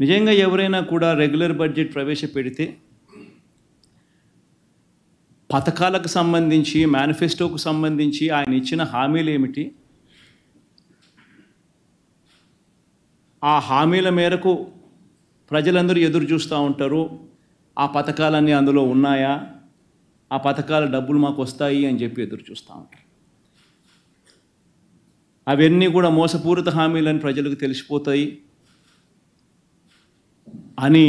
నిజంగా ఎవరైనా కూడా రెగ్యులర్ బడ్జెట్ ప్రవేశపెడితే పథకాలకు సంబంధించి, మేనిఫెస్టోకు సంబంధించి ఆయన ఇచ్చిన హామీలు ఏమిటి, ఆ హామీల మేరకు ప్రజలందరూ ఎదురు చూస్తూ ఉంటారు. ఆ పథకాలన్నీ అందులో ఉన్నాయా, ఆ పథకాల డబ్బులు మాకు వస్తాయి అని చెప్పి ఎదురు చూస్తూ ఉంటారు. అవన్నీ కూడా మోసపూరిత హామీలని ప్రజలకు తెలిసిపోతాయి అని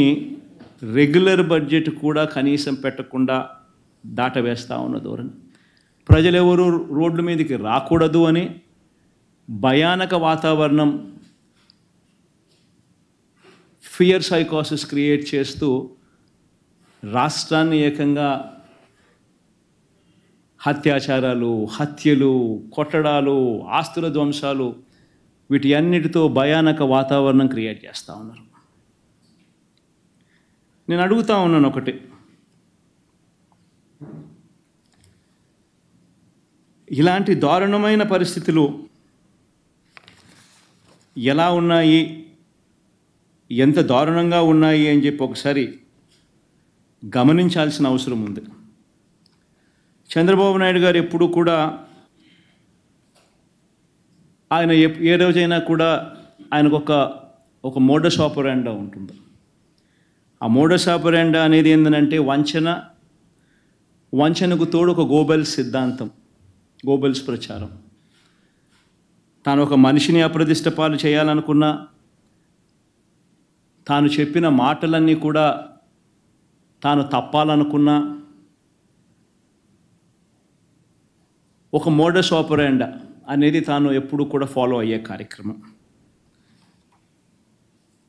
రెగ్యులర్ బడ్జెట్ కూడా కనీసం పెట్టకుండా దాటవేస్తూ ఉన్న ధోరణి. ప్రజలెవరూ రోడ్ల మీదకి రాకూడదు అని భయానక వాతావరణం, ఫియర్ సైకోసిస్ క్రియేట్ చేస్తూ రాష్ట్రాన్ని ఏకంగా అత్యాచారాలు, హత్యలు, కొట్టడాలు, ఆస్తుల ధ్వంసాలు, వీటి అన్నిటితో భయానక వాతావరణం క్రియేట్ చేస్తూ ఉన్నారు. నేను అడుగుతా ఉన్నాను ఒకటి, ఇలాంటి దారుణమైన పరిస్థితులు ఎలా ఉన్నాయి, ఎంత దారుణంగా ఉన్నాయి అని చెప్పి ఒకసారి గమనించాల్సిన అవసరం ఉంది. చంద్రబాబు నాయుడు గారు ఎప్పుడు కూడా ఆయన ఏ రోజైనా కూడా ఆయనకు ఒక మోడస్ ఆపరాండా ఉంటుంది. ఆ మోడస్ ఆపరాండా అనేది ఏంటంటే వంచనకు తోడు ఒక గోబెల్స్ సిద్ధాంతం, గోబెల్స్ ప్రచారం. తాను ఒక మనిషిని అప్రదిష్ట పాలు చేయాలనుకున్నా, తాను చెప్పిన మాటలన్నీ కూడా తాను తప్పాలనుకున్నా, ఒక మోడస్ ఆపరాండా అనేది తాను ఎప్పుడు కూడా ఫాలో అయ్యే కార్యక్రమం.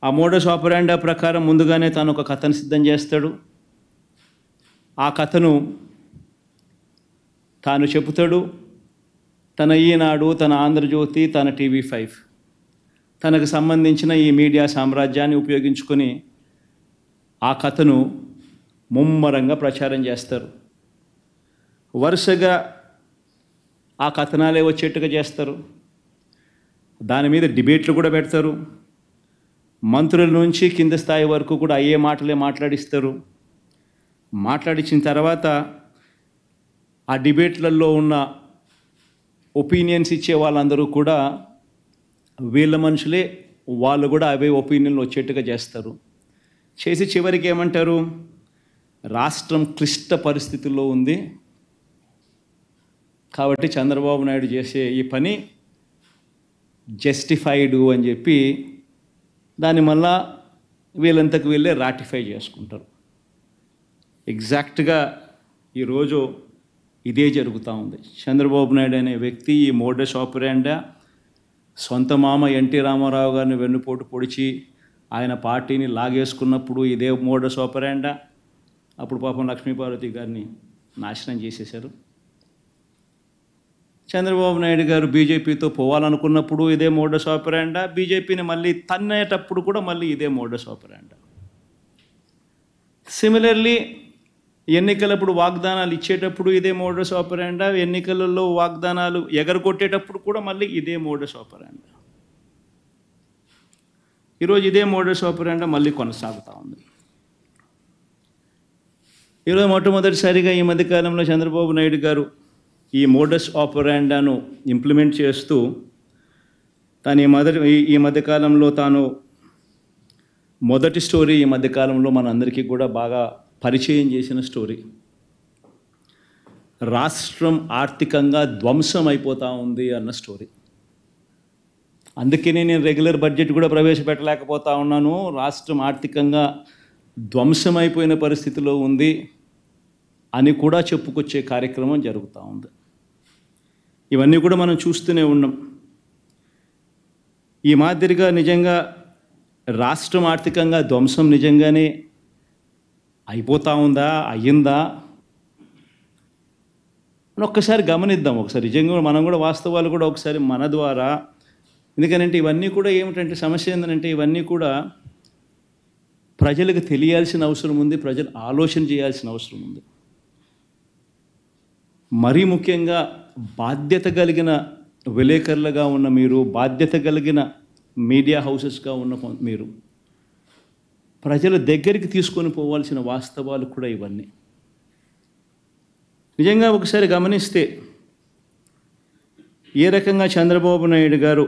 ఆ మోడస్ ఆపరాండా ప్రకారం ముందుగానే తాను ఒక కథను సిద్ధం చేస్తాడు. ఆ కథను తాను చెబుతాడు. తన ఈనాడు, తన ఆంధ్రజ్యోతి, తన TV5 తనకు సంబంధించిన ఈ మీడియా సామ్రాజ్యాన్ని ఉపయోగించుకొని ఆ కథను ముమ్మరంగా ప్రచారం చేస్తారు. వరుసగా ఆ కథనాలే వచ్చేట్టుగా చేస్తారు. దాని మీద డిబేట్లు కూడా పెడతారు. మంత్రుల నుంచి కింద స్థాయి వరకు కూడా అయ్యే మాటలే మాట్లాడిస్తారు. మాట్లాడించిన తర్వాత ఆ డిబేట్లలో ఉన్న ఒపీనియన్స్ ఇచ్చే వాళ్ళందరూ కూడా వీళ్ళ మనుషులే, వాళ్ళు కూడా అవే ఒపీనియన్లు వచ్చేట్టుగా చేస్తారు. చేసి చివరికి ఏమంటారు, రాష్ట్రం క్లిష్ట పరిస్థితుల్లో ఉంది కాబట్టి చంద్రబాబు నాయుడు చేసే ఈ పని జస్టిఫైడ్ అని చెప్పి దాన్ని మళ్ళా వీళ్ళంతకు వీళ్ళే రాటిఫై చేసుకుంటారు. ఎగ్జాక్ట్గా ఈరోజు ఇదే జరుగుతూ ఉంది. చంద్రబాబు నాయుడు అనే వ్యక్తి ఈ మోడస్ ఆపరాండా సొంత మామ ఎన్టీ రామారావు గారిని వెన్నుపోటు పొడిచి ఆయన పార్టీని లాగేసుకున్నప్పుడు ఇదే మోడస్ ఆపరాండా. అప్పుడు పాపం లక్ష్మీపార్వతి గారిని నాశనం చేసేశారు. చంద్రబాబు నాయుడు గారు బీజేపీతో పోవాలనుకున్నప్పుడు ఇదే మోడస్ ఆపరాండా. బీజేపీని మళ్ళీ తన్నేటప్పుడు కూడా మళ్ళీ ఇదే మోడస్ ఆపరాండా. సిమిలర్లీ ఎన్నికలప్పుడు వాగ్దానాలు ఇచ్చేటప్పుడు ఇదే మోడస్ ఆపరాండా. ఎన్నికలలో వాగ్దానాలు ఎగరగొట్టేటప్పుడు కూడా మళ్ళీ ఇదే మోడస్ ఆపరాండా. ఈరోజు ఇదే మోడస్ ఆపరాండా మళ్ళీ కొనసాగుతూ ఉంది. ఈరోజు మొట్టమొదటిసారిగా ఈ మధ్యకాలంలో చంద్రబాబు నాయుడు గారు ఈ మోడస్ ఆపరాండాను ఇంప్లిమెంట్ చేస్తూ తాను ఈ మధ్యకాలంలో తాను మొదటి స్టోరీ ఈ మధ్యకాలంలో మనందరికీ కూడా బాగా పరిచయం చేసిన స్టోరీ, రాష్ట్రం ఆర్థికంగా ధ్వంసం అయిపోతూ ఉంది అన్న స్టోరీ. అందుకనే నేను రెగ్యులర్ బడ్జెట్ కూడా ప్రవేశపెట్టలేకపోతా ఉన్నాను. రాష్ట్రం ఆర్థికంగా ధ్వంసం అయిపోయిన పరిస్థితిలో ఉంది అని కూడా చెప్పుకొచ్చే కార్యక్రమం జరుగుతూ ఉంది. ఇవన్నీ కూడా మనం చూస్తూనే ఉన్నాం. ఈ మాదిరిగా నిజంగా రాష్ట్రం ఆర్థికంగా ధ్వంసం నిజంగానే అయిపోతూ ఉందా, అయ్యిందా అని ఒక్కసారి గమనిద్దాం. ఒకసారి నిజంగా మనం కూడా వాస్తవాలు కూడా ఒకసారి మన ద్వారా, ఎందుకనంటే ఇవన్నీ కూడా ఏమిటంటే సమస్య ఏంటంటే ఇవన్నీ కూడా ప్రజలకు తెలియాల్సిన అవసరం ఉంది, ప్రజలు ఆలోచన చేయాల్సిన అవసరం ఉంది. మరీ ముఖ్యంగా బాధ్యత కలిగిన విలేకరులుగా ఉన్న మీరు, బాధ్యత కలిగిన మీడియా హౌసెస్గా ఉన్న మీరు ప్రజల దగ్గరికి తీసుకొని పోవాల్సిన వాస్తవాలు కూడా ఇవన్నీ. నిజంగా ఒకసారి గమనిస్తే ఏ రకంగా చంద్రబాబు నాయుడు గారు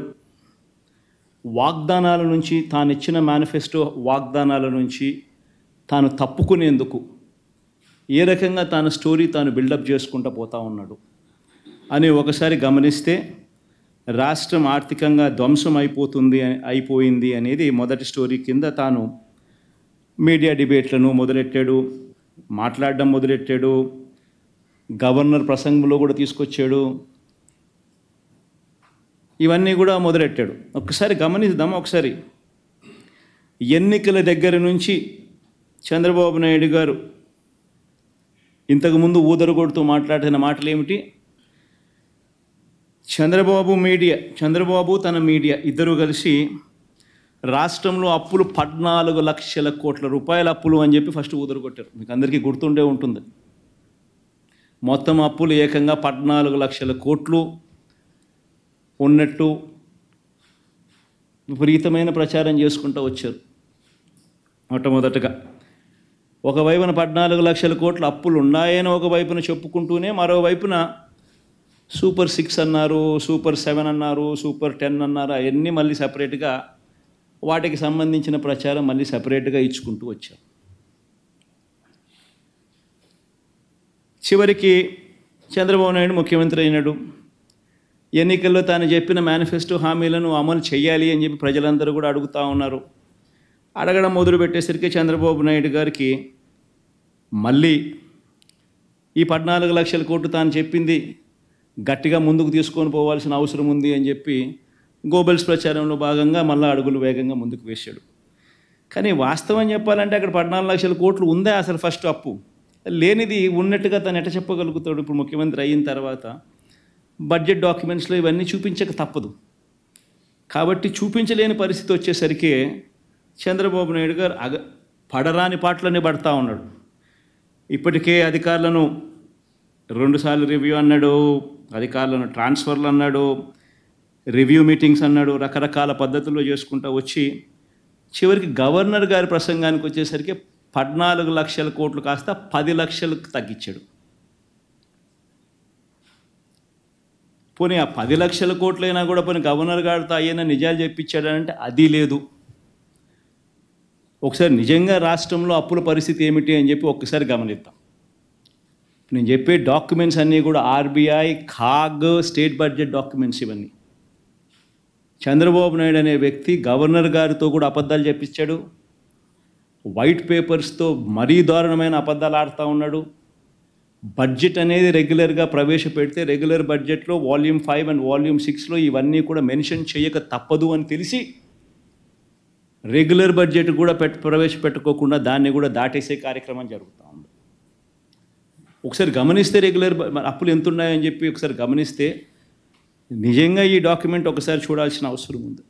వాగ్దానాల నుంచి, తాను ఇచ్చిన మేనిఫెస్టో వాగ్దానాల నుంచి తాను తప్పుకునేందుకు ఏ రకంగా తాను స్టోరీ తాను బిల్డప్ చేసుకుంటూ పోతా ఉన్నాడు అని ఒకసారి గమనిస్తే రాష్ట్రం ఆర్థికంగా ధ్వంసం అయిపోయింది అనేది మొదటి స్టోరీ కింద తాను మీడియా డిబేట్లను మొదలెట్టాడు, మాట్లాడడం మొదలెట్టాడు, గవర్నర్ ప్రసంగంలో కూడా తీసుకొచ్చాడు, ఇవన్నీ కూడా మొదలెట్టాడు. ఒకసారి గమనిద్దాం. ఒకసారి ఎన్నికల దగ్గర నుంచి చంద్రబాబు నాయుడు గారు ఇంతకుముందు ఊదరగొడుతూ మాట్లాడిన మాటలు ఏమిటి? చంద్రబాబు తన మీడియా ఇద్దరు కలిసి రాష్ట్రంలో అప్పులు 14 లక్షల కోట్ల రూపాయల అప్పులు అని చెప్పి ఫస్ట్ ఊదరగొట్టారు. మీకు అందరికీ గుర్తుండే ఉంటుంది. మొత్తం అప్పులు ఏకంగా 14 లక్షల కోట్లు ఉన్నట్టు విపరీతమైన ప్రచారం చేసుకుంటూ వచ్చారు. మొట్టమొదటగా ఒకవైపున 14 లక్షల కోట్ల అప్పులు ఉన్నాయని ఒకవైపున చెప్పుకుంటూనే మరోవైపున సూపర్ 6 అన్నారు, సూపర్ 7 అన్నారు, సూపర్ 10 అన్నారు. అవన్నీ మళ్ళీ సపరేట్గా వాటికి సంబంధించిన ప్రచారం మళ్ళీ సపరేట్గా ఇచ్చుకుంటూ వచ్చారు. చివరికి చంద్రబాబు నాయుడు ముఖ్యమంత్రి అయినాడు. ఎన్నికల్లో తాను చెప్పిన మేనిఫెస్టో హామీలను అమలు చేయాలి అని చెప్పి ప్రజలందరూ కూడా అడుగుతూ ఉన్నారు. అడగడం మొదలుపెట్టేసరికి చంద్రబాబు నాయుడు గారికి మళ్ళీ ఈ 14 లక్షల కోట్లు తాను చెప్పింది గట్టిగా ముందుకు తీసుకొని పోవాల్సిన అవసరం ఉంది అని చెప్పి గోబెల్స్ ప్రచారంలో భాగంగా మళ్ళీ అడుగులు వేగంగా ముందుకు వేశాడు. కానీ వాస్తవం చెప్పాలంటే అక్కడ 14 లక్షల కోట్లు ఉందే అసలు ఫస్ట్ అప్పు లేనిది ఉన్నట్టుగా తను ఎట్ట చెప్పగలుగుతాడు? ఇప్పుడు ముఖ్యమంత్రి అయిన తర్వాత బడ్జెట్ డాక్యుమెంట్స్లో ఇవన్నీ చూపించక తప్పదు. కాబట్టి చూపించలేని పరిస్థితి వచ్చేసరికి చంద్రబాబు నాయుడు గారు పడరాని పాటలనే పడతా ఉన్నాడు. ఇప్పటికే అధికారులను 2 సార్లు రివ్యూ అన్నాడు, అధికారులను ట్రాన్స్ఫర్లు అన్నాడు, రివ్యూ మీటింగ్స్ అన్నాడు, రకరకాల పద్ధతుల్లో చేసుకుంటూ వచ్చి చివరికి గవర్నర్ గారి ప్రసంగానికి వచ్చేసరికి 14 లక్షల కోట్లు కాస్త 10 లక్షలకు తగ్గించాడు. పోనీ ఆ 10 లక్షల కోట్లైనా కూడా పోనీ గవర్నర్ గారితో అయ్యైనా నిజాలు చెప్పించాడంటే అది లేదు. ఒకసారి నిజంగా రాష్ట్రంలో అప్పుల పరిస్థితి ఏమిటి అని చెప్పి ఒక్కసారి గమనిద్దాం. నేను చెప్పే డాక్యుమెంట్స్ అన్నీ కూడా ఆర్బీఐ, ఖాగ్, స్టేట్ బడ్జెట్ డాక్యుమెంట్స్ ఇవన్నీ. చంద్రబాబు నాయుడు అనే వ్యక్తి గవర్నర్ గారితో కూడా అబద్ధాలు చెప్పించాడు. వైట్ పేపర్స్తో మరీ దారుణమైన అబద్ధాలు ఆడుతూ ఉన్నాడు. బడ్జెట్ అనేది రెగ్యులర్గా ప్రవేశపెడితే రెగ్యులర్ బడ్జెట్లో వాల్యూమ్ 5 అండ్ వాల్యూమ్ 6లో ఇవన్నీ కూడా మెన్షన్ చేయక తప్పదు అని తెలిసి రెగ్యులర్ బడ్జెట్ కూడా ప్రవేశపెట్టుకోకుండా దాన్ని కూడా దాటేసే కార్యక్రమం జరుగుతూ ఉంది. ఒకసారి గమనిస్తే రెగ్యులర్ అప్పులు ఎంత ఉన్నాయని చెప్పి ఒకసారి గమనిస్తే నిజంగా ఈ డాక్యుమెంట్ ఒకసారి చూడాల్సిన అవసరం ఉంది.